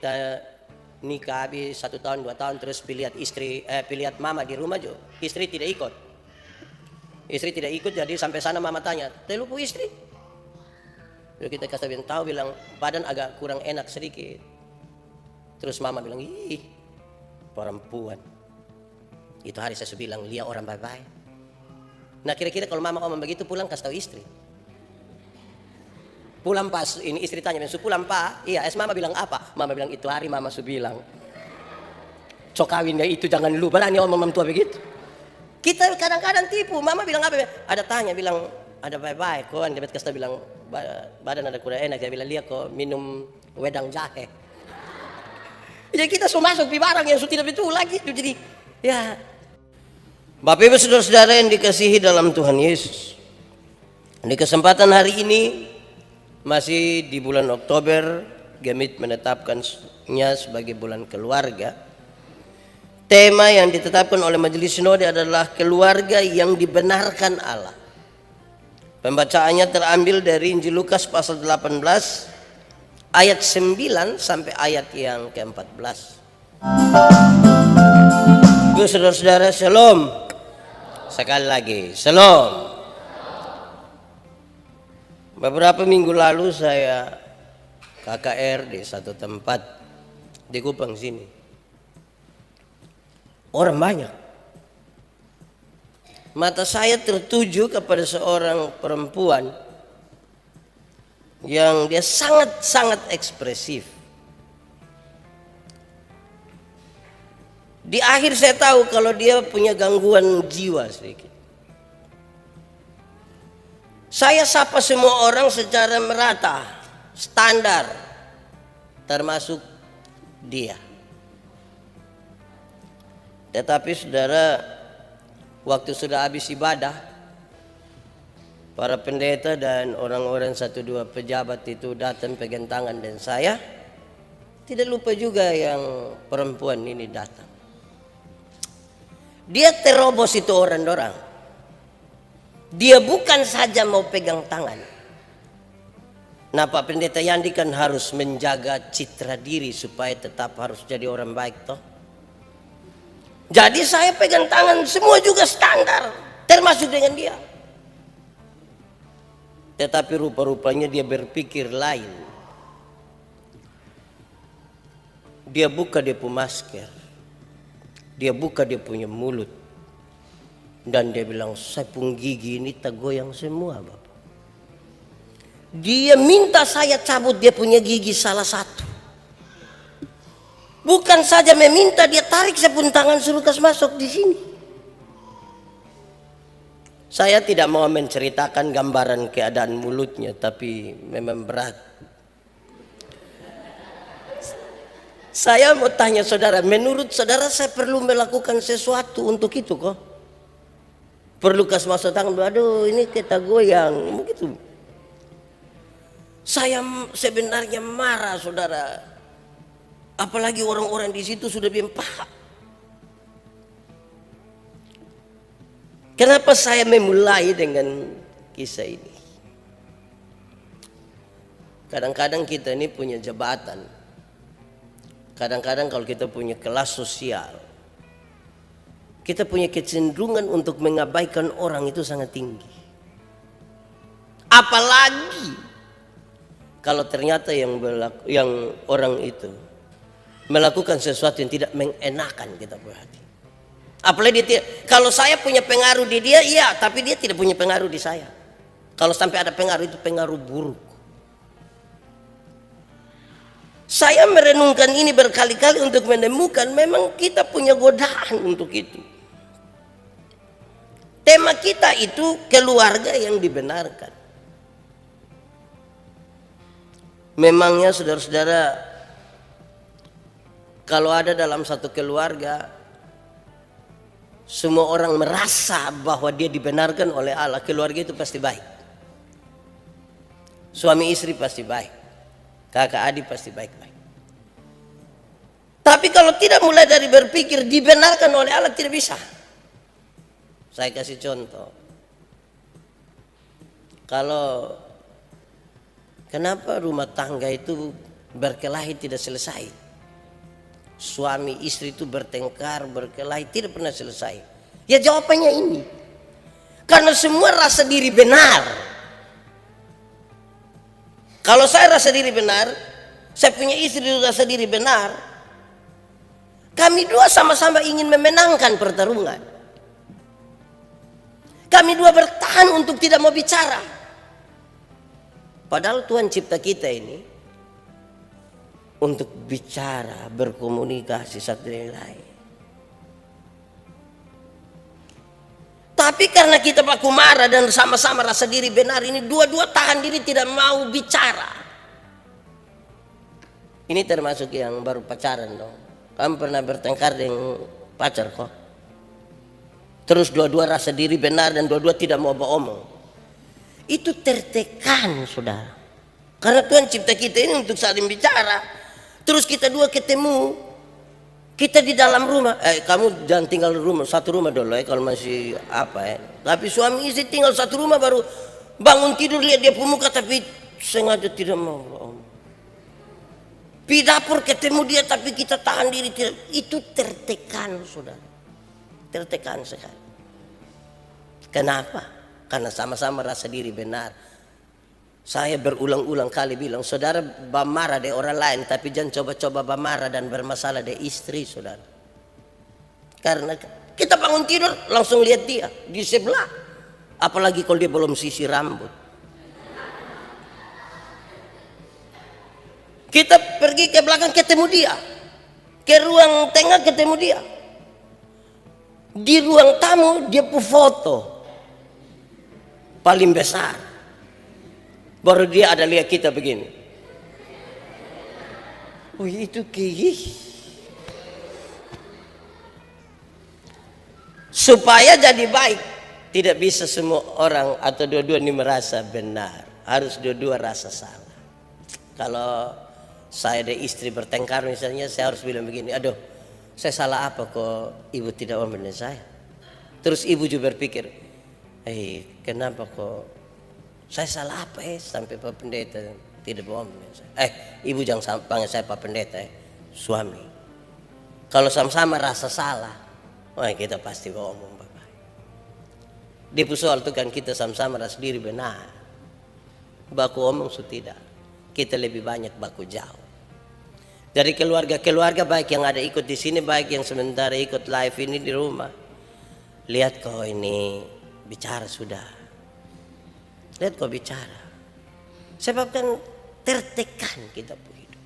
Kita nikah habis 1 tahun 2 tahun terus pilihat istri, pilihat mama di rumah jo, istri tidak ikut, jadi sampai sana mama tanya, "Telupu istri?" Lalu kita kasih tahu, bilang badan agak kurang enak sedikit. Terus mama bilang, "Ih, perempuan." Itu hari saya bilang, "Lihat orang baik-baik." Nah, kira-kira kalau mama ngomong begitu, pulang kasih tahu istri. Pulang pas ini istri tanya, "Su pulang pak?" "Iya." Mama bilang apa? Mama bilang, "Itu hari mama su bilang, cok kawinnya itu jangan lu berani ngomong tua begitu." Kita kadang-kadang tipu. Mama bilang apa? Ada tanya, bilang ada baik-baik kok. Dia kasih bilang badan ada kurang enak. Dia bilang, "Lihat kok minum wedang jahe." Jadi kita semua masuk di barang yang tidak betul lagi. Jadi ya, Bapak Ibu saudara-saudara yang dikasihi dalam Tuhan Yesus, di kesempatan hari ini masih di bulan Oktober, Gemit menetapkannya sebagai bulan keluarga. Tema yang ditetapkan oleh Majelis Sinode adalah keluarga yang dibenarkan Allah. Pembacaannya terambil dari Injil Lukas pasal 18 ayat 9 sampai ayat yang ke-14. Saudara-saudara, shalom. Sekali lagi, shalom. Beberapa minggu lalu saya KKR di satu tempat di Kupang sini. Orang banyak. Mata saya tertuju kepada seorang perempuan yang dia sangat-sangat ekspresif. Di akhir saya tahu kalau dia punya gangguan jiwa sedikit. Saya sapa semua orang secara merata, standar, termasuk dia. Tetapi saudara, waktu sudah habis ibadah, para pendeta dan orang-orang 1-2 pejabat itu datang pegang tangan dan saya. Tidak lupa juga yang perempuan ini datang. Dia terobos itu orang-orang. Dia bukan saja mau pegang tangan. Nah, Pak Pendeta Yandi kan harus menjaga citra diri supaya tetap harus jadi orang baik toh. Jadi saya pegang tangan, semua juga standar, termasuk dengan dia. Tetapi rupa-rupanya dia berpikir lain. Dia buka dia punya masker. Dia buka dia punya mulut. Dan dia bilang, "Saya pun gigi ini tergoyang semua, Bapak." Dia minta saya cabut dia punya gigi salah satu. Bukan saja meminta, dia tarik saya pun tangan suruh kasih masuk di sini. Saya tidak mau menceritakan gambaran keadaan mulutnya, tapi memang berat. Saya mau tanya saudara, menurut saudara saya perlu melakukan sesuatu untuk itu kok? Perlu kasih masuk tangan, aduh ini kita goyang, begitu. Saya sebenarnya marah saudara. Apalagi orang-orang di situ sudah bimpah. Kenapa saya memulai dengan kisah ini? Kadang-kadang kita ini punya jabatan. Kadang-kadang kalau kita punya kelas sosial, kita punya kecenderungan untuk mengabaikan orang itu sangat tinggi. Apalagi kalau ternyata yang orang itu melakukan sesuatu yang tidak mengenakan kita punya hati. Apalagi dia, kalau saya punya pengaruh di dia, iya, tapi dia tidak punya pengaruh di saya. Kalau sampai ada pengaruh, itu pengaruh buruk. Saya merenungkan ini berkali-kali untuk menemukan memang kita punya godaan untuk itu. Tema kita itu keluarga yang dibenarkan. Memangnya saudara-saudara, kalau ada dalam satu keluarga, semua orang merasa bahwa dia dibenarkan oleh Allah, keluarga itu pasti baik. Suami istri pasti baik, kakak adik pasti baik-baik. Tapi kalau tidak mulai dari berpikir dibenarkan oleh Allah, tidak bisa. Saya kasih contoh. Kalau kenapa rumah tangga itu berkelahi tidak selesai? suami istri itu bertengkar, berkelahi, tidak pernah selesai? Ya jawabannya ini. Karena semua rasa diri benar. Kalau saya rasa diri benar, saya punya istri rasa diri benar, kami dua sama-sama ingin memenangkan pertarungan. Kami dua bertahan untuk tidak mau bicara. Padahal Tuhan cipta kita ini untuk bicara, berkomunikasi satu dengan lain. Tapi karena kita baku marah dan sama-sama rasa diri benar, ini dua-dua tahan diri tidak mau bicara. Ini termasuk yang baru pacaran dong. Kamu pernah bertengkar dengan pacar kok? Terus dua-dua rasa diri benar dan dua-dua tidak mau beromong. Itu tertekan, saudara. Karena Tuhan cipta kita ini untuk saling bicara. Terus kita dua ketemu, kita di dalam rumah. Kamu jangan tinggal di rumah, satu rumah dulu kalau masih apa. Tapi suami istri tinggal satu rumah, baru bangun tidur lihat dia pemuka tapi sengaja tidak mau beromong. Di dapur ketemu dia tapi kita tahan diri tidak. Itu tertekan, saudara. Tertekan sekali. Kenapa? Karena sama-sama rasa diri benar. Saya berulang-ulang kali bilang, saudara bermarah dari orang lain, tapi jangan coba-coba bermarah dan bermasalah dari istri, saudara. Karena kita bangun tidur langsung lihat dia di sebelah. Apalagi kalau dia belum sisir rambut. Kita pergi ke belakang ketemu dia. Ke ruang tengah ketemu dia. Di ruang tamu dia pu foto paling besar. Baru dia ada lihat kita begini. Oh itu kiri. Supaya jadi baik, tidak bisa semua orang atau dua-dua ini merasa benar. Harus dua-dua rasa salah. Kalau saya dan istri bertengkar misalnya, saya harus bilang begini, aduh saya salah apa kok ibu tidak mau benar saya. Terus ibu juga berpikir, kenapa kok saya salah apa sampai Pak Pendeta tidak mau benar saya. Ibu jangan panggil saya Pak Pendeta, suami. Kalau sama-sama rasa salah, kita pasti ngomong Bapak. Di soal itu kan kita sama-sama rasa diri benar. Baku omong tidak. Kita lebih banyak baku jauh. Dari keluarga-keluarga baik yang ada ikut di sini, baik yang sementara ikut live ini di rumah. Lihat kau ini bicara sudah. Lihat kau bicara. Sebab kan tertekan kita pun hidup.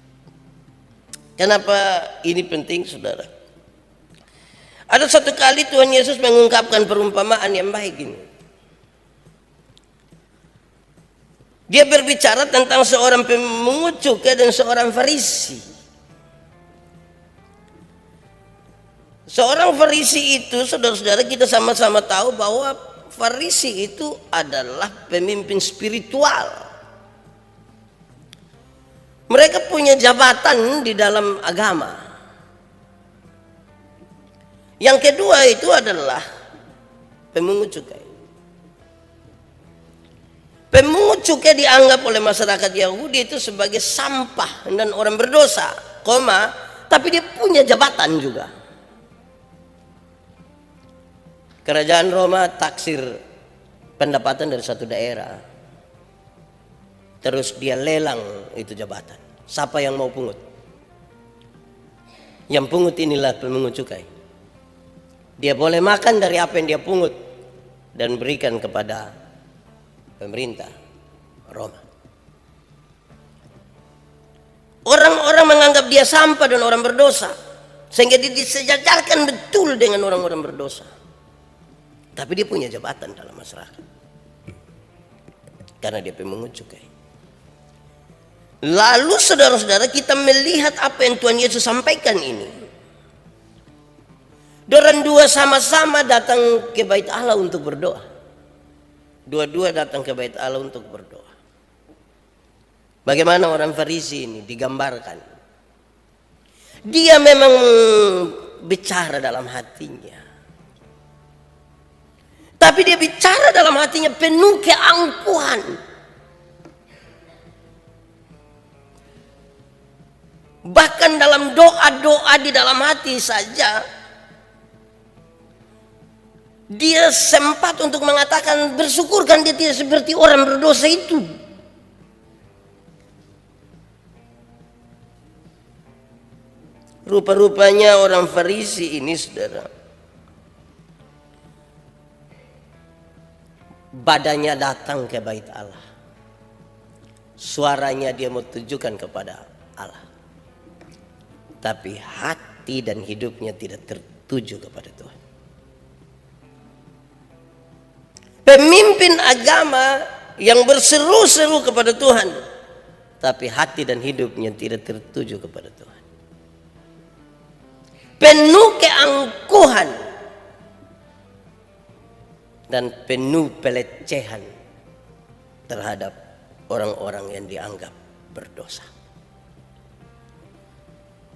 Kenapa ini penting, saudara? Ada satu kali Tuhan Yesus mengungkapkan perumpamaan yang baik ini. Dia berbicara tentang seorang pemungut cukai dan seorang Farisi. Seorang Farisi itu, saudara-saudara, kita sama-sama tahu bahwa Farisi itu adalah pemimpin spiritual. Mereka punya jabatan di dalam agama. Yang kedua itu adalah pemungut cukai. Pemungut cukai dianggap oleh masyarakat Yahudi itu sebagai sampah dan orang berdosa, tapi dia punya jabatan juga. Kerajaan Roma taksir pendapatan dari satu daerah. Terus dia lelang itu jabatan. Siapa yang mau pungut? Yang pungut inilah pemungut cukai. Dia boleh makan dari apa yang dia pungut dan berikan kepada pemerintah Roma. Orang-orang menganggap dia sampah dan orang berdosa, sehingga dia disejajarkan betul dengan orang-orang berdosa. Tapi dia punya jabatan dalam masyarakat karena dia pemungut cukai. Lalu saudara-saudara, kita melihat apa yang Tuhan Yesus sampaikan ini. Dorang dua sama-sama datang ke bait Allah untuk berdoa. Dua-dua datang ke bait Allah untuk berdoa. Bagaimana orang Farisi ini digambarkan? Dia memang bicara dalam hatinya. Tapi dia bicara dalam hatinya penuh keangkuhan. Bahkan dalam doa doa di dalam hati saja, dia sempat untuk mengatakan bersyukurkan dia tidak seperti orang berdosa itu. Rupa-rupanya orang Farisi ini, saudara, badannya datang ke bait Allah, suaranya dia mau tujukan kepada Allah, tapi hati dan hidupnya tidak tertuju kepada Tuhan. Pemimpin agama yang berseru-seru kepada Tuhan, tapi hati dan hidupnya tidak tertuju kepada Tuhan. Penuh keangkuhan dan penuh pelecehan terhadap orang-orang yang dianggap berdosa.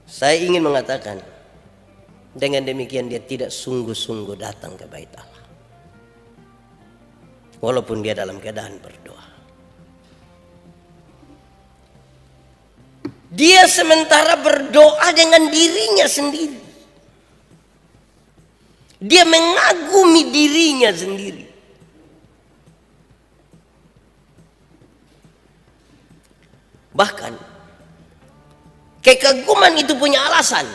Saya ingin mengatakan, dengan demikian dia tidak sungguh-sungguh datang ke bait Allah, walaupun dia dalam keadaan berdoa. Dia sementara berdoa dengan dirinya sendiri. Dia mengagumi dirinya sendiri. Bahkan kekaguman itu punya alasan,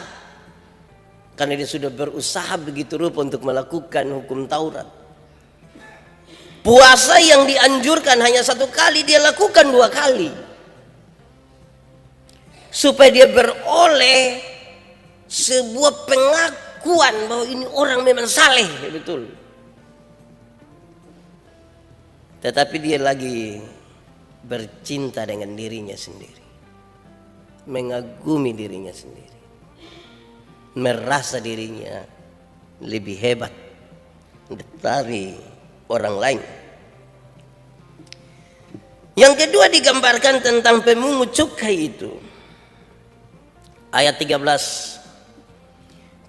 karena dia sudah berusaha begitu rupa untuk melakukan hukum Taurat. Puasa yang dianjurkan hanya 1 kali, dia lakukan 2 kali, supaya dia beroleh sebuah pengakuan bahwa ini orang memang saleh, betul. Tetapi dia lagi bercinta dengan dirinya sendiri, mengagumi dirinya sendiri, merasa dirinya lebih hebat dari orang lain. Yang kedua digambarkan tentang pemungut cukai itu, ayat 13.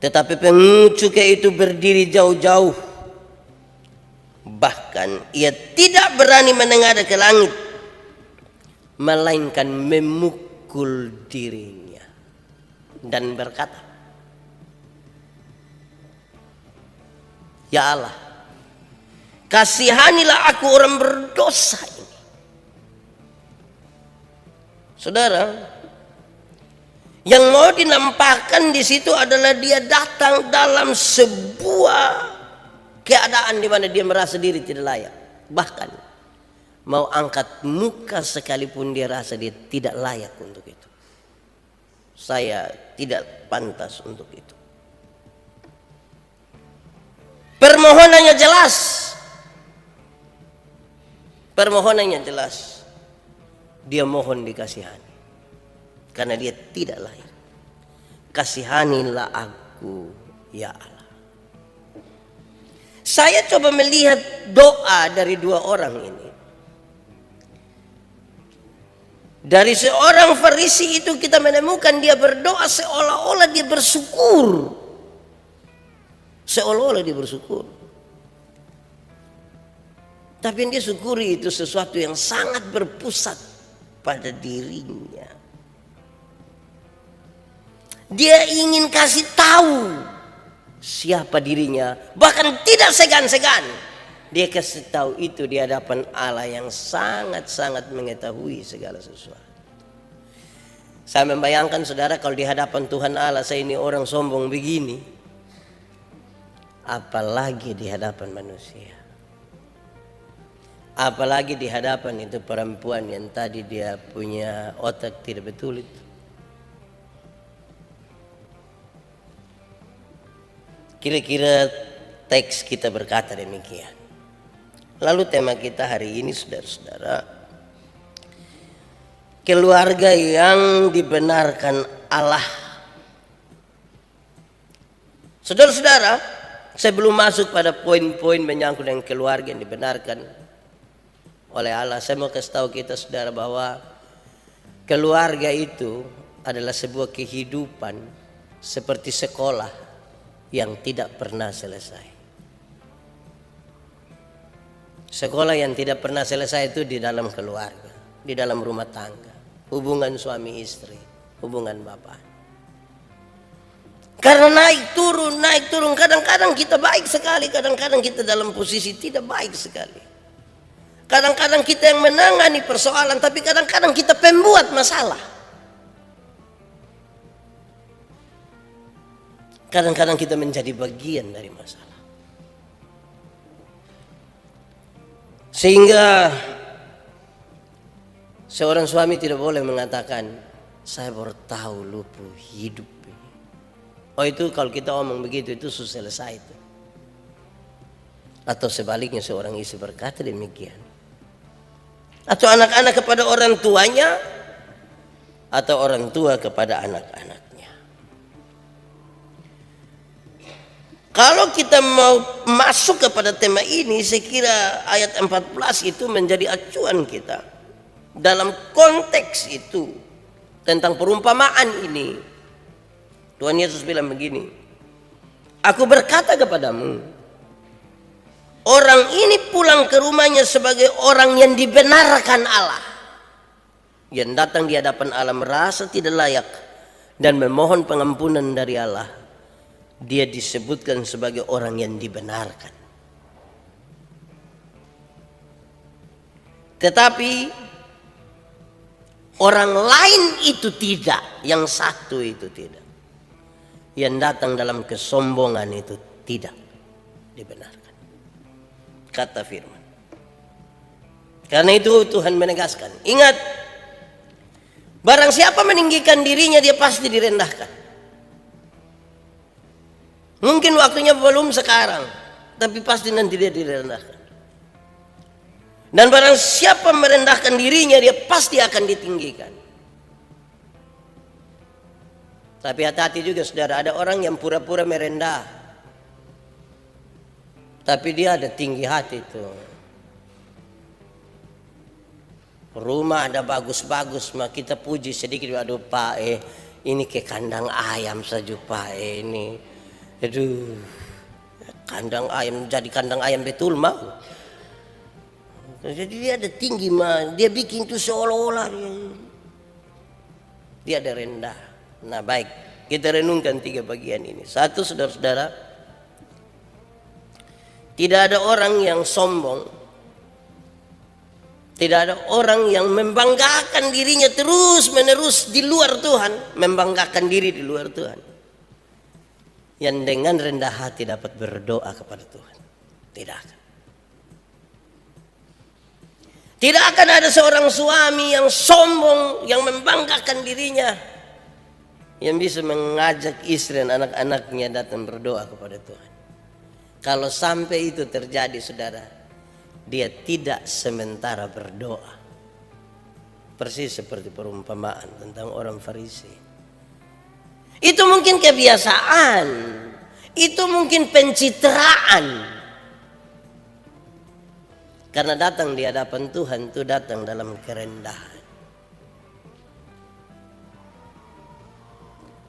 Tetapi pemungut cukai itu berdiri jauh-jauh, bahkan ia tidak berani menengadah ke langit, melainkan memukul dirinya dan berkata, "Ya Allah, kasihanilah aku orang berdosa ini." Saudara, yang mau dinampakkan di situ adalah dia datang dalam sebuah keadaan di mana dia merasa diri tidak layak. Bahkan mau angkat muka sekalipun dia rasa dia tidak layak untuk itu. Saya tidak pantas untuk itu. Permohonannya jelas. Permohonannya jelas. Dia mohon dikasihani, karena dia tidak layak. Kasihanilah aku, ya Allah. Saya coba melihat doa dari 2 orang ini. Dari seorang Farisi itu kita menemukan dia berdoa seolah-olah dia bersyukur. Seolah-olah dia bersyukur. Tapi yang dia syukuri itu sesuatu yang sangat berpusat pada dirinya. Dia ingin kasih tahu siapa dirinya, bahkan tidak segan-segan dia kasih tahu itu di hadapan Allah yang sangat-sangat mengetahui segala sesuatu. Saya membayangkan saudara, kalau di hadapan Tuhan Allah saya ini orang sombong begini, apalagi di hadapan manusia. Apalagi di hadapan itu perempuan yang tadi dia punya otak tidak betul itu. Kira-kira teks kita berkata demikian. Lalu tema kita hari ini, saudara-saudara, keluarga yang dibenarkan Allah. Saudara-saudara, sebelum masuk pada poin-poin menyangkut dengan keluarga yang dibenarkan oleh Allah, saya mau kasih tahu kita saudara bahwa keluarga itu adalah sebuah kehidupan seperti sekolah yang tidak pernah selesai. Sekolah yang tidak pernah selesai itu di dalam keluarga, di dalam rumah tangga, hubungan suami istri, hubungan bapak. Karena naik turun, kadang-kadang kita baik sekali, kadang-kadang kita dalam posisi tidak baik sekali. Kadang-kadang kita yang menangani persoalan, tapi kadang-kadang kita pembuat masalah. Kadang-kadang kita menjadi bagian dari masalah. Sehingga seorang suami tidak boleh mengatakan, saya baru tahu lupu hidup. Oh itu kalau kita omong begitu itu sudah selesai itu. Atau sebaliknya seorang istri berkata demikian. Atau anak-anak kepada orang tuanya, atau orang tua kepada anak-anaknya. Kalau kita mau masuk kepada tema ini, saya kira ayat 14 itu menjadi acuan kita. Dalam konteks itu, tentang perumpamaan ini, Tuhan Yesus bilang begini, aku berkata kepadamu, orang ini pulang ke rumahnya sebagai orang yang dibenarkan Allah. Yang datang di hadapan Allah merasa tidak layak dan memohon pengampunan dari Allah. Dia disebutkan sebagai orang yang dibenarkan. Tetapi orang lain itu tidak, yang satu itu tidak. Yang datang dalam kesombongan itu tidak dibenarkan. Kata firman. Karena itu Tuhan menegaskan. Ingat, barang siapa meninggikan dirinya dia pasti direndahkan. Mungkin waktunya belum sekarang, tapi pasti nanti dia direndahkan. Dan barang siapa merendahkan dirinya dia pasti akan ditinggikan. Tapi hati-hati juga saudara, ada orang yang pura-pura merendah. Tapi dia ada tinggi hati tuh. Rumah ada bagus-bagus, mah kita puji sedikit, aduh Pak ini ke kandang ayam saja Pak ini. Aduh, kandang ayam jadi kandang ayam betul mau. Jadi dia ada tinggi mah, dia bikin itu seolah-olah dia ada rendah. Nah baik, kita renungkan 3 bagian ini. Satu, saudara-saudara, tidak ada orang yang sombong, tidak ada orang yang membanggakan dirinya terus menerus di luar Tuhan, membanggakan diri di luar Tuhan, yang dengan rendah hati dapat berdoa kepada Tuhan. Tidak akan. Tidak akan ada seorang suami yang sombong, yang membanggakan dirinya, yang bisa mengajak istri dan anak-anaknya datang berdoa kepada Tuhan. Kalau sampai itu terjadi saudara, dia tidak sementara berdoa. Persis seperti perumpamaan tentang orang Farisi. Itu mungkin kebiasaan, itu mungkin pencitraan. Karena datang di hadapan Tuhan itu datang dalam kerendahan.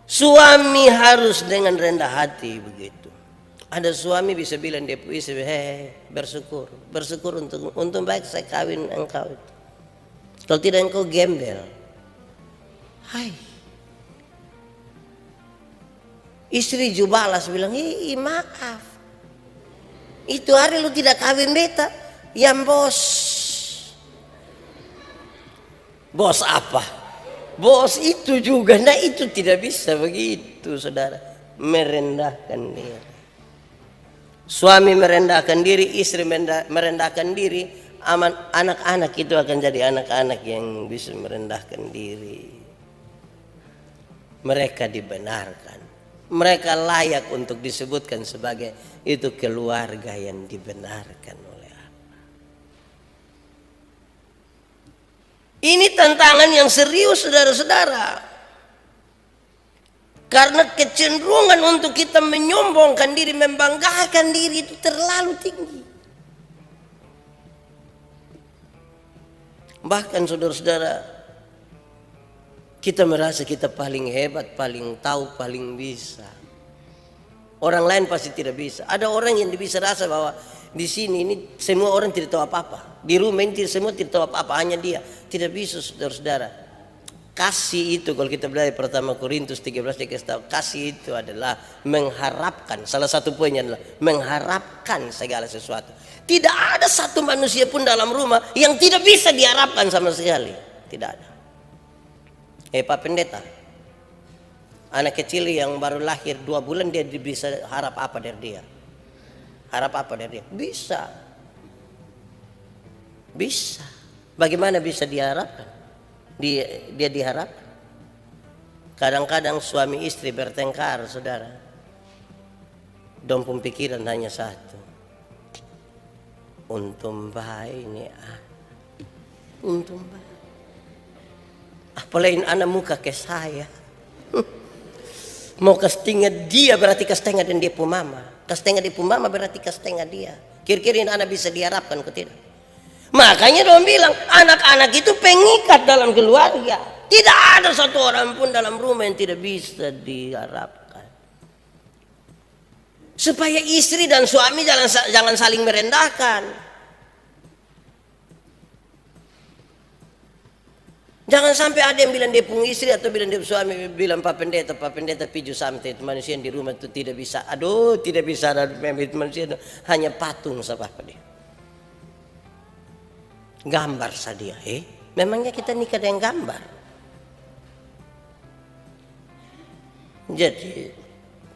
Suami harus dengan rendah hati begitu. Ada suami bisa bilang dia istri, bersyukur, bersyukur untuk baik saya kawin engkau itu. Kalau tidak engkau gembel. Hai. Istri jubalas bilang, maaf. Itu hari lu tidak kawin beta, yang bos. Bos apa? Bos itu juga, nah itu tidak bisa begitu saudara. Merendahkan diri. Suami merendahkan diri, istri merendahkan diri, anak-anak itu akan jadi anak-anak yang bisa merendahkan diri. Mereka dibenarkan. Mereka layak untuk disebutkan sebagai itu keluarga yang dibenarkan oleh Allah. Ini tantangan yang serius saudara-saudara. Karena kecenderungan untuk kita menyombongkan diri, membanggakan diri itu terlalu tinggi. Bahkan saudara-saudara, kita merasa kita paling hebat, paling tahu, paling bisa. Orang lain pasti tidak bisa. Ada orang yang bisa rasa bahwa di sini ini semua orang tidak tahu apa-apa. Di rumah ini semua tidak tahu apa-apa, hanya dia. Tidak bisa saudara-saudara. Kasih itu kalau kita belajar pertama Korintus 13 dikasih tahu, kasih itu adalah mengharapkan, salah satu poinnya adalah mengharapkan segala sesuatu. Tidak ada satu manusia pun dalam rumah yang tidak bisa diharapkan sama sekali. Tidak ada. Pak Pendeta, anak kecil yang baru lahir 2 bulan dia bisa harap apa dari dia? Harap apa dari dia? Bisa. Bisa. Bagaimana bisa diharapkan? Dia diharap. Kadang-kadang suami istri bertengkar, saudara. Dong pun pikiran hanya satu. Untung baik ini, untung baik. Apalagi anak muka ke saya. Mau kastingnya dia berarti kastingnya dan dia pun mama. Kastingnya dia pun mama berarti kastingnya dia. Kira-kira ini anak bisa diharapkan atau tidak? Makanya dong bilang anak-anak itu pengikat dalam keluarga. Tidak ada satu orang pun dalam rumah yang tidak bisa diharapkan. Supaya istri dan suami jangan saling merendahkan. Jangan sampai ada yang bilang dia pun istri atau bilang dia suami, bilang Pak Pendeta piju sampai itu manusia yang di rumah itu tidak bisa. Aduh, tidak bisa ada manusia itu hanya patung apa dia. Gambar saja, memangnya kita nikah dengan gambar? Jadi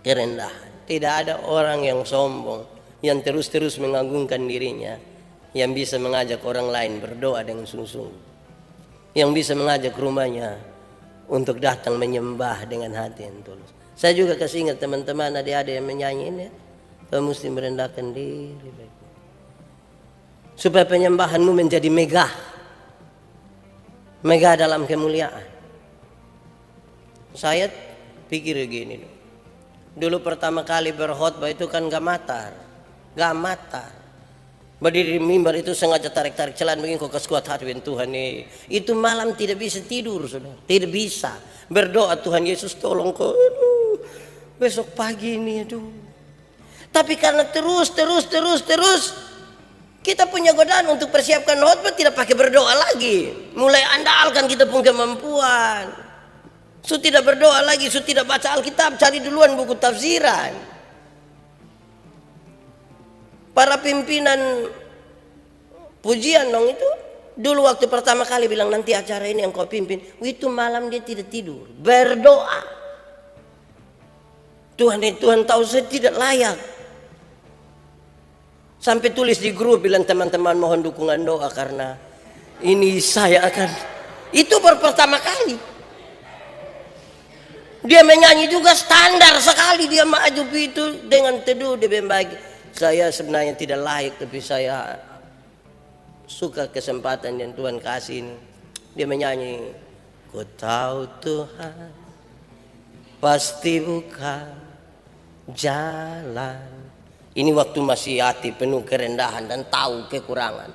kerendahan. Tidak ada orang yang sombong, yang terus-terus mengagungkan dirinya, yang bisa mengajak orang lain berdoa dengan sungguh-sungguh, yang bisa mengajak rumahnya untuk datang menyembah dengan hati yang tulus. Saya juga kasih ingat teman-teman adik-adik yang menyanyi ini, kamu mesti merendahkan diri. Supaya penyembahanmu menjadi megah. Megah dalam kemuliaan. Saya pikir begini. Dulu pertama kali berkhotbah itu kan gak matar. Berdiri di mimbar itu sengaja tarik-tarik celana begini kok kuat hati dengan Tuhan nih. Itu malam tidak bisa tidur, saudara. Tidak bisa. Berdoa Tuhan Yesus tolong kau. Besok pagi ini aduh. Tapi karena terus kita punya godaan untuk persiapkan khotbah tidak pakai berdoa lagi. Mulai andalkan kita pun kemampuan. Tidak berdoa lagi, tidak baca Alkitab, cari duluan buku tafsiran. Para pimpinan pujian dong itu dulu waktu pertama kali bilang nanti acara ini yang kau pimpin, itu malam dia tidak tidur, berdoa. Tuhan tahu saya tidak layak. Sampai tulis di grup bilang teman-teman mohon dukungan doa karena ini saya akan. Itu baru pertama kali. Dia menyanyi juga standar sekali, dia maju itu dengan teduh dia membagi. Saya sebenarnya tidak layak tapi saya suka kesempatan yang Tuhan kasih ini. Dia menyanyi, ku tahu Tuhan pasti buka jalan. Ini waktu masih hati penuh kerendahan dan tahu kekurangan.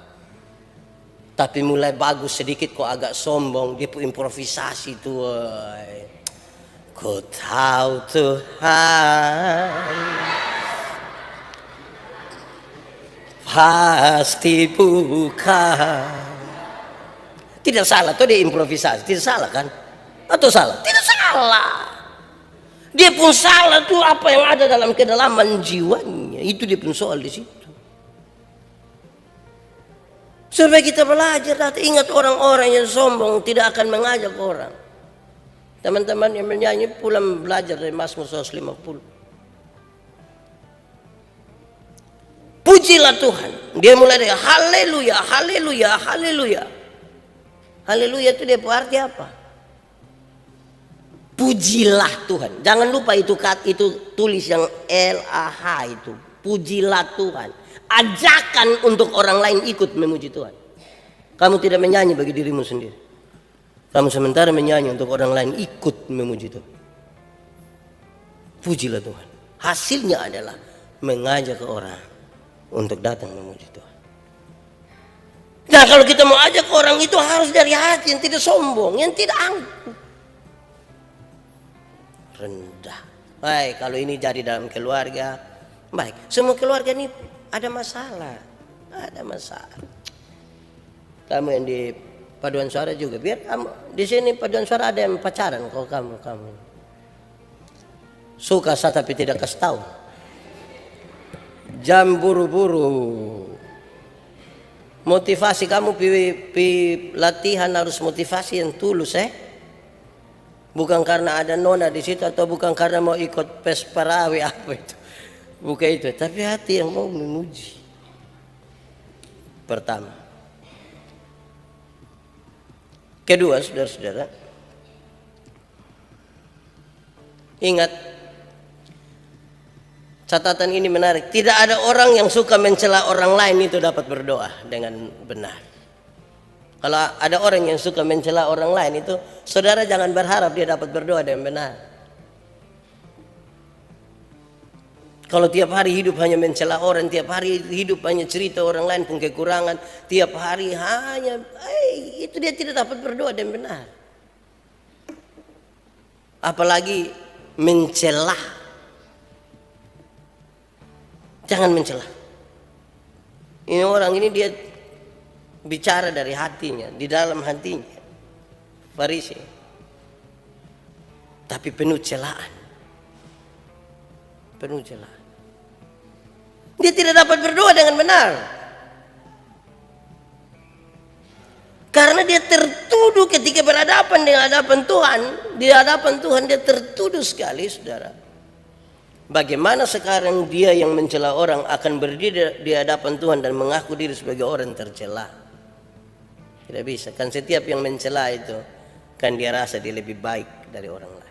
Tapi mulai bagus sedikit kok agak sombong. Dia pun improvisasi tuh. Ku tahu Tuhan pasti buka. Tidak salah tuh dia improvisasi. Tidak salah kan? Atau salah? Tidak salah. Dia pun salah tuh apa yang ada dalam kedalaman jiwanya. Itu dia pun soal di situ. Supaya kita belajar, ingat orang-orang yang sombong tidak akan mengajak orang. Teman-teman yang menyanyi pulang belajar dari Mazmur 150. Pujilah Tuhan. Dia mulai dari haleluya, haleluya, haleluya. Haleluya itu dia arti apa? Pujilah Tuhan. Jangan lupa itu tulis yang LAH itu. Pujilah Tuhan. Ajakan untuk orang lain ikut memuji Tuhan. Kamu tidak menyanyi bagi dirimu sendiri. Kamu sementara menyanyi untuk orang lain ikut memuji Tuhan. Pujilah Tuhan. Hasilnya adalah mengajak orang untuk datang memuji Tuhan. Nah kalau kita mau ajak orang itu harus dari hati yang tidak sombong, yang tidak angkuh. Rendah. Baik, kalau ini jadi dalam keluarga, baik. Semua keluarga ini ada masalah. Ada masalah. Kamu yang di paduan suara juga. Biar kamu di sini paduan suara ada yang pacaran kok kamu. Suka saya tapi tidak kasih tahu. Jam buru-buru. Motivasi kamu pi latihan harus motivasi yang tulus Bukan karena ada nona di situ atau bukan karena mau ikut pes parawe apa itu. Bukan itu, tapi hati yang mau memuji. Pertama. Kedua, saudara-saudara, ingat, catatan ini menarik. Tidak ada orang yang suka mencela orang lain itu dapat berdoa dengan benar. Kalau ada orang yang suka mencela orang lain itu, saudara jangan berharap dia dapat berdoa dengan benar. Kalau tiap hari hidup hanya mencela orang, tiap hari hidup hanya cerita orang lain pun kekurangan, tiap hari hanya itu dia tidak dapat berdoa dengan benar. Apalagi mencela. Jangan mencela. Ini orang ini dia bicara dari hatinya, di dalam hatinya. Farisi. Tapi penuh celaan. Penuh celaan. Dia tidak dapat berdoa dengan benar. Karena dia tertuduh ketika berhadapan dengan hadapan Tuhan. Di hadapan Tuhan dia tertuduh sekali, saudara. Bagaimana sekarang dia yang mencela orang akan berdiri di hadapan Tuhan dan mengaku diri sebagai orang tercela? Tidak bisa. Kan setiap yang mencela itu kan dia rasa dia lebih baik dari orang lain.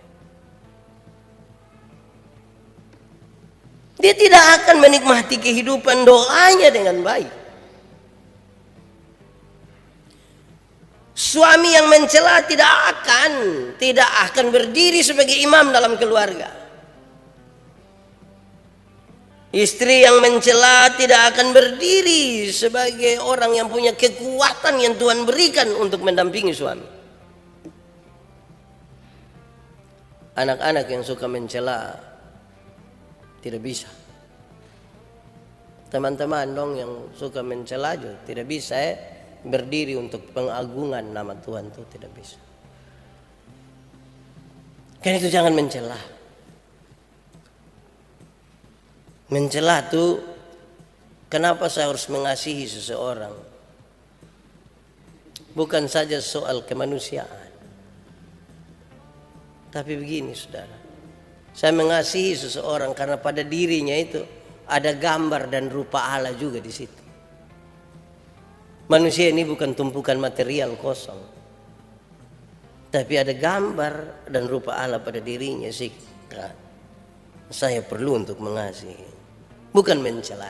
Dia tidak akan menikmati kehidupan doanya dengan baik. Suami yang mencela tidak akan berdiri sebagai imam dalam keluarga. Istri yang mencela tidak akan berdiri sebagai orang yang punya kekuatan yang Tuhan berikan untuk mendampingi suami. Anak-anak yang suka mencela tidak bisa. Teman-teman dong yang suka mencela juga tidak bisa berdiri untuk pengagungan nama Tuhan itu tidak bisa. Karena itu jangan mencela. Mencela tuh kenapa saya harus mengasihi seseorang? Bukan saja soal kemanusiaan. Tapi begini, saudara. Saya mengasihi seseorang karena pada dirinya itu ada gambar dan rupa Allah juga di situ. Manusia ini bukan tumpukan material kosong. Tapi ada gambar dan rupa Allah pada dirinya sih. Saya perlu untuk mengasihi. Bukan mencela.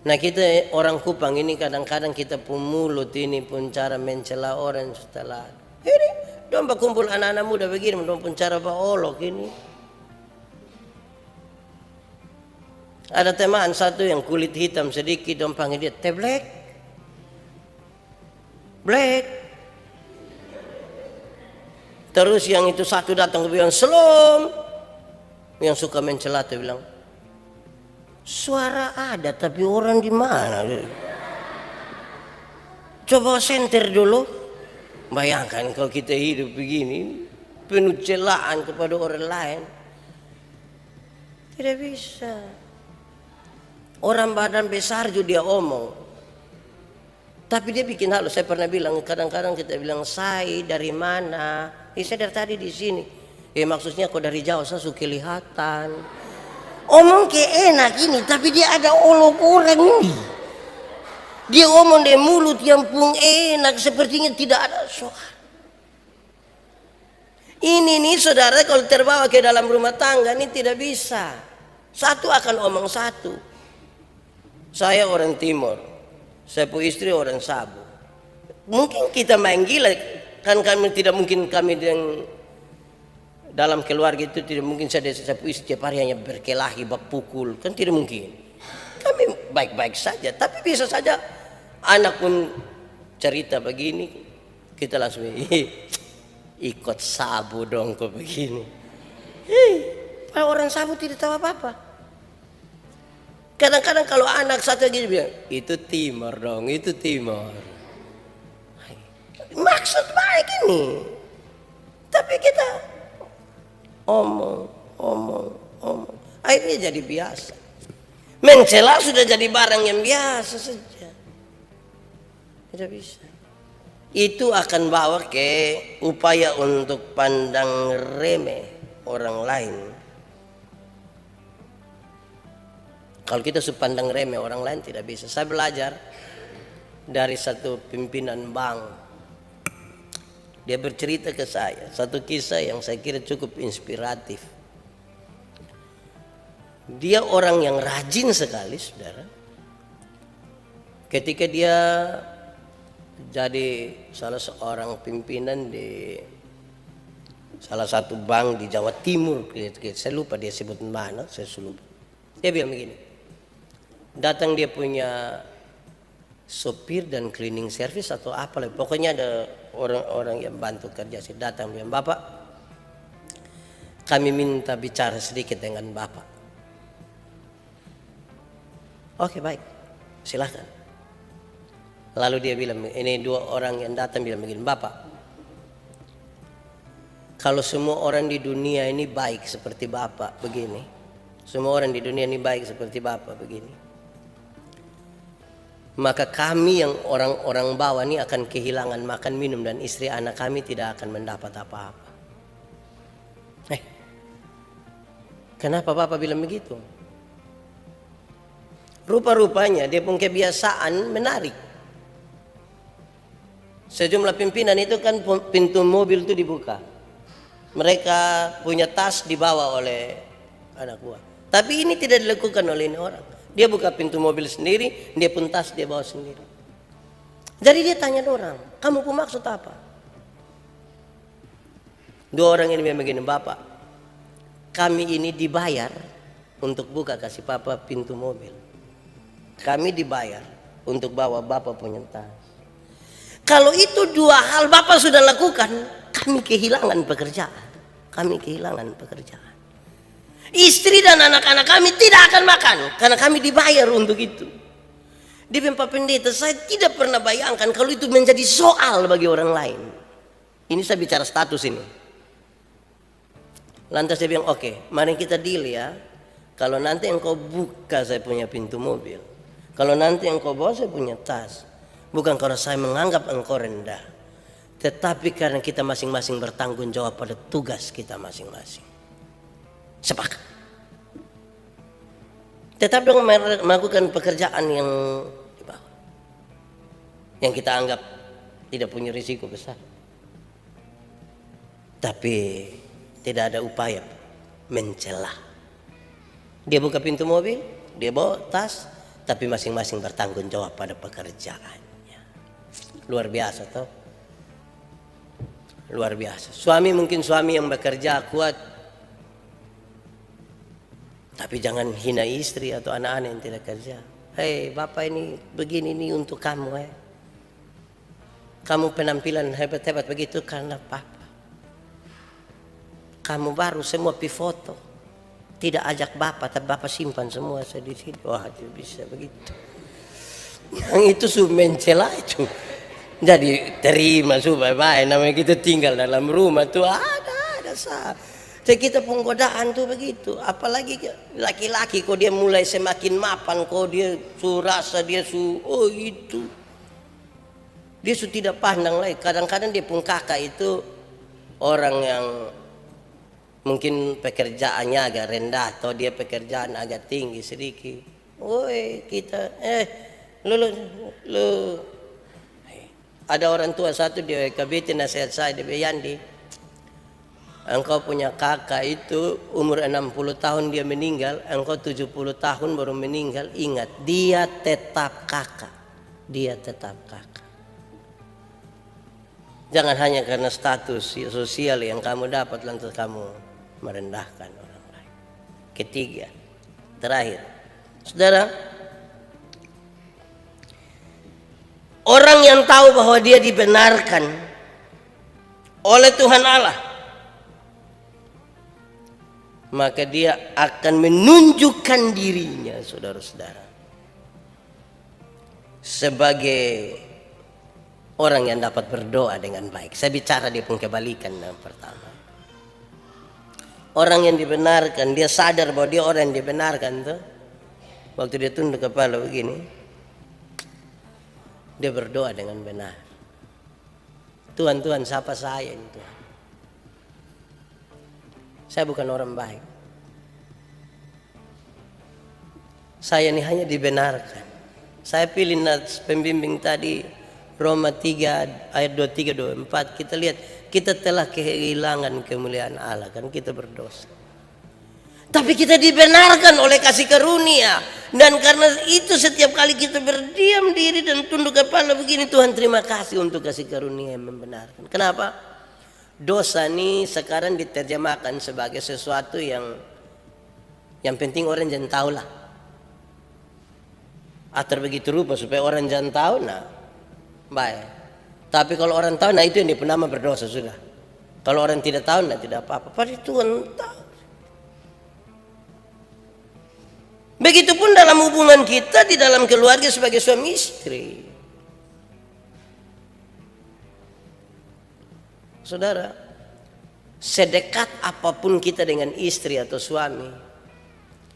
Nah kita orang Kupang ini kadang-kadang kita pun mulut ini pun cara mencela orang setelah ini dong kumpul anak-anak muda begini dong pun cara olok ini. Ada teman satu yang kulit hitam sedikit dong panggil dia teh black. Terus yang itu satu datang ke bilang selom. Yang suka mencela tuh bilang suara ada tapi orang di mana? Coba senter dulu. Bayangkan kalau kita hidup begini penuh celaan kepada orang lain. Tidak bisa. Orang badan besar juga dia omong. Tapi dia bikin halus. Saya pernah bilang kadang-kadang kita bilang saya dari mana? Saya dari tadi di sini. Maksudnya kok dari jauh saya suka kelihatan. Omong kayak enak ini, tapi dia ada olok orang ini. Dia omong dari mulut yang pun enak, sepertinya tidak ada soal. Ini nih saudara kalau terbawa ke dalam rumah tangga ini tidak bisa. Satu akan omong satu. Saya orang Timur, saya punya istri orang Sabu. Mungkin kita main gila, kan kami tidak mungkin kami yang dalam keluarga itu tidak mungkin saya punya istri setiap hari hanya berkelahi, pukul, kan tidak mungkin. Kami baik-baik saja, tapi bisa saja anak pun cerita begini, kita langsung ikut Sabu dong kok begini. Kalau orang Sabu tidak tahu apa-apa. Kadang-kadang kalau anak satu lagi bilang, itu Timur dong, itu Timur. maksud baik ini. Tapi kita omong. Akhirnya jadi biasa. Mencela sudah jadi barang yang biasa saja. Tidak bisa. Itu akan bawa ke upaya untuk pandang remeh orang lain. Kalau kita pandang remeh orang lain tidak bisa. Saya belajar dari satu pimpinan bank. Dia bercerita ke saya satu kisah yang saya kira cukup inspiratif. Dia orang yang rajin sekali, saudara. Ketika dia jadi salah seorang pimpinan di salah satu bank di Jawa Timur, saya lupa dia sebut mana, saya lupa. Dia bilang begini, datang dia punya sopir dan cleaning service atau apa lah, pokoknya ada orang-orang yang bantu kerja. Saya datang bilang, Bapak, kami minta bicara sedikit dengan Bapak. Oke, baik, silahkan. Lalu dia bilang, ini dua orang yang datang bilang begini, Bapak, kalau semua orang di dunia ini baik seperti Bapak begini, semua orang di dunia ini baik seperti Bapak begini, maka kami yang orang-orang bawah ini akan kehilangan makan minum dan istri anak kami tidak akan mendapat apa-apa. Kenapa Bapak bilang begitu? Rupa-rupanya dia punya kebiasaan menarik. Sejumlah pimpinan itu kan pintu mobil itu dibuka. Mereka punya tas dibawa oleh anak buah. Tapi ini tidak dilakukan oleh ini orang. Dia buka pintu mobil sendiri, dia pun tas dia bawa sendiri. Jadi dia tanya orang, kamu pun maksud apa? Dua orang ini begini, Bapak, kami ini dibayar untuk buka kasih Papa pintu mobil. Kami dibayar untuk bawa Bapak punya tas. Kalau itu dua hal Bapak sudah lakukan, kami kehilangan pekerjaan. Kami kehilangan pekerjaan. Istri dan anak-anak kami tidak akan makan karena kami dibayar untuk itu. Dia bilang, Pak Pendeta, saya tidak pernah bayangkan kalau itu menjadi soal bagi orang lain. Ini saya bicara status ini. Lantas dia bilang, oke, mari kita deal ya. Kalau nanti engkau buka saya punya pintu mobil, kalau nanti engkau bawa saya punya tas, bukan karena saya menganggap engkau rendah, tetapi karena kita masing-masing bertanggung jawab pada tugas kita masing-masing. Sepakat. Tetap dong melakukan pekerjaan yang di bawah, yang kita anggap tidak punya risiko besar, tapi tidak ada upaya mencela. Dia buka pintu mobil, dia bawa tas, tapi masing-masing bertanggung jawab pada pekerjaannya. Luar biasa toh. Luar biasa. Suami mungkin suami yang bekerja kuat, tapi jangan hina istri atau anak-anak yang tidak kerja. Hei, Bapak ini begini ini untuk kamu. Kamu penampilan hebat-hebat begitu karena Papa. Kamu baru semua foto. Tidak ajak Bapak, tapi Bapak simpan semua saya di sini. Wah, itu bisa begitu. Yang itu mencela itu. Jadi terima supaya baik. Namanya kita tinggal dalam rumah tuh ada sah. Jadi kita pun godaan tuh begitu. Apalagi laki-laki kok dia mulai semakin mapan, kok dia rasa dia oh itu. Dia tidak pandang lagi. Kadang-kadang dia pun kakak itu orang yang mungkin pekerjaannya agak rendah atau dia pekerjaan agak tinggi sedikit. Woi kita lu ada orang tua satu di KBT nasihat saya di Yandi, engkau punya kakak itu umur 60 tahun dia meninggal, engkau 70 tahun baru meninggal, ingat dia tetap kakak, dia tetap kakak. Jangan hanya karena status sosial yang kamu dapat lantas kamu merendahkan orang lain. Ketiga, terakhir, saudara, orang yang tahu bahwa dia dibenarkan oleh Tuhan Allah, maka dia akan menunjukkan dirinya, saudara-saudara, sebagai Orang yang dapat berdoa dengan baik. Saya bicara dia pun kebalikan yang pertama. Orang yang dibenarkan, dia sadar bahwa dia orang yang dibenarkan tuh. Waktu dia tunduk kepala begini, dia berdoa dengan benar. Tuhan, Tuhan, siapa saya ini Tuhan? Saya bukan orang baik. Saya ini hanya dibenarkan. Saya pilih pembimbing tadi Roma 3 ayat 23-24. Kita lihat, kita telah kehilangan kemuliaan Allah kan kita berdosa. Tapi kita dibenarkan oleh kasih karunia. Dan karena itu setiap kali kita berdiam diri dan tunduk kepala begini, Tuhan terima kasih untuk kasih karunia yang membenarkan. Kenapa? Dosa ini sekarang diterjemahkan sebagai sesuatu yang penting orang jangan tahu lah. Atau begitu rupa supaya orang jangan tahu, nah baik. Tapi kalau orang tahu, nah itu yang dia pernah berdosa sudah. Kalau orang tidak tahu, nah tidak apa-apa. Padahal Tuhan tahu. Begitupun dalam hubungan kita di dalam keluarga sebagai suami istri. Saudara, sedekat apapun kita dengan istri atau suami,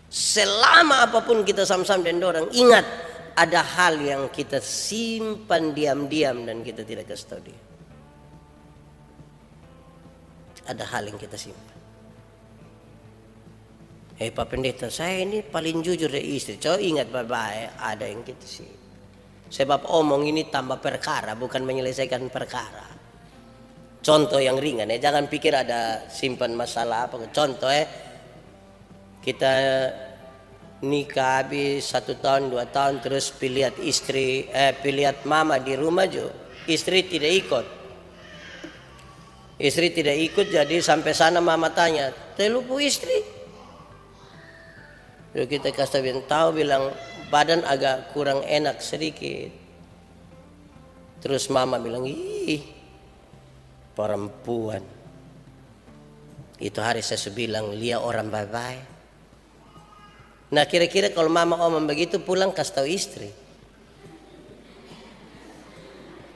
selama apapun kita sama-sama dengan orang, ingat ada hal yang kita simpan diam-diam dan kita tidak kasih tahu dia. Ada hal yang kita simpan. Pak Pendeta, saya ini paling jujur dari istri. Coba ingat baik-baik, ada yang kita sih. Sebab omong ini tambah perkara, bukan menyelesaikan perkara. Contoh yang ringan ya, jangan pikir ada simpan masalah apa. Contoh kita nikah habis 1 tahun 2 tahun terus pilihat istri, pilihat mama di rumah juga. Istri tidak ikut. Istri tidak ikut, jadi sampai sana mama tanya, "Telupu istri?" Lalu kita kasih tahu bilang badan agak kurang enak sedikit. Terus mama bilang, "Ih, perempuan." Itu hari saya bilang, "Lia orang baik-baik." Nah kira-kira kalau mama omong begitu pulang kasih tahu istri.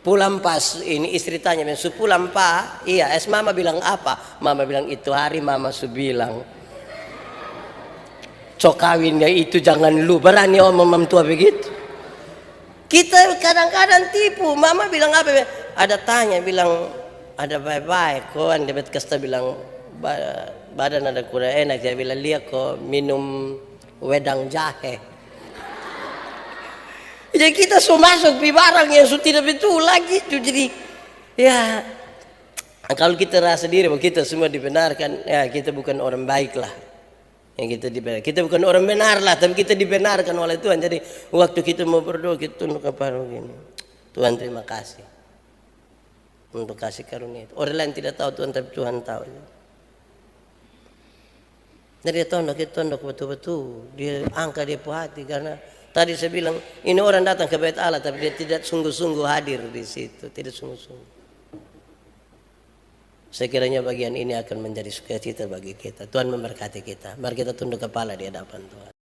Pulang pas ini istri tanya, "Pulang Pak?" "Iya." Mama bilang apa? Mama bilang itu hari mama bilang, "Cok kawinnya itu jangan lu." Berani omong tua begitu. Kita kadang-kadang tipu. Mama bilang apa? Ada tanya bilang ada baik-baik. Kok anda kasta bilang badan ada kurang enak. Dia bilang lihat kok minum wedang jahe. Jadi kita masuk di barang yang tidak betul lagi. Jadi ya kalau kita rasa diri bahwa kita semua dibenarkan, ya kita bukan orang baik lah. Yang kita bukan orang benar lah, tapi kita dibenarkan oleh Tuhan. Jadi waktu kita mau berdoa kita tunduk kepala begini, Tuhan terima kasih untuk kasih karunia itu. Orang lain tidak tahu Tuhan, tapi Tuhan tahu. Jadi dia tunduk betul-betul, dia angkat dia hati. Karena tadi saya bilang ini orang datang ke bait Allah, tapi dia tidak sungguh-sungguh hadir di situ, tidak sungguh-sungguh. Sekiranya bagian ini akan menjadi sukacita bagi kita. Tuhan memberkati kita. Mari kita tunduk kepala di hadapan Tuhan.